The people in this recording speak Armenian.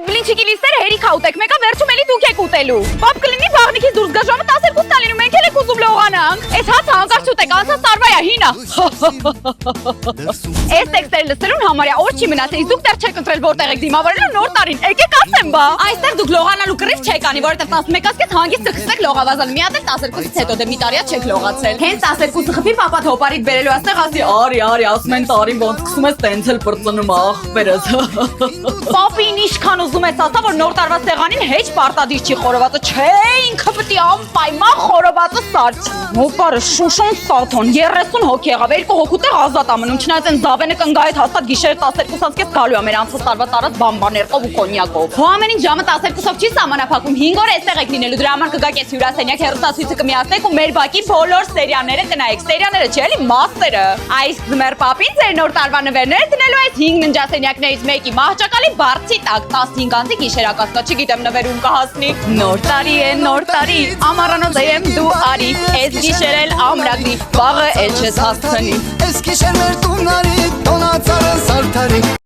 այդ բլինչիկի լիստերը հերիք ուտեք, մեկը վերջում էլի դուք եք ուտելու։ Պապ կլինի վաղնիքից դուրս գա ժամը 12-ն ալինու, մենք էլ եք ուզում լողանանք։ Այս հացը հանկարծ ուտեք, անցած տարվա է, հինա։ Այս տեքստերը լսելուն համարյա օր չի մնացել, դուք դեռ չեք ընտրել որտեղ եք դիմավորելու նոր տարին, եկեք ասեմ բա։ Այստեղ դուք լողանալու կռիվ չեք անի, որովհետև 11-ից հանգիստ կխսեք լողավազանը, մի հատ էլ 12-ից հետո դե մի տարիա չեք լողացել։ Հենց 12-ը խփի պապա հոպարիտ բերելու աստեղ ասի արի ասում են տարին ոնց սկսում ես տենց էլ բրծնում ախպերս։ Պապին ինչքան ուզում ես ասա որ նոր տարվա սեղանին հեչ պարտադիր չի խորովածը, չէ ինքը պետք է անպայման խորովածը սարքի։ Հոպարը շուշոն սաթոն 30 հոգի եղավ, 2 հոգու տեղ ազատ ամնում, չնայած այն զավենը կնգա այդ հաստատ գիշերը 12-ից կես գալու է մեր անցած տարվա տարած բամբաներով ու կոնյակով։ Հո ամեն ինչ ժամը 12-ով չի սահմանափակում, 5 օր էստեղ եք լինելու, դրա համար կգաք ես հյուրասենյակ հեռուստացույցը կմիացնեք ու մեր բակի բոլոր սերիաները կնայեք, սերիաները չէ էլի մաստերը։ Այս ձմեռ պապին ձեր նոր տարվա նվերներ դնելու այս 5 ննջասենյակներից մեկի մահճակալի բարձի տակ 15 անձի գիշերակասկա, չգիտեմ նվերում կհասնի։ Նոր տարի, ամառանոց եմ դու արի, այս գիշեր էլ ամրագրի, վաղը էլ չես հասցնի։ Այս գիշեր մեր տունարի, տոնացարը սարդարի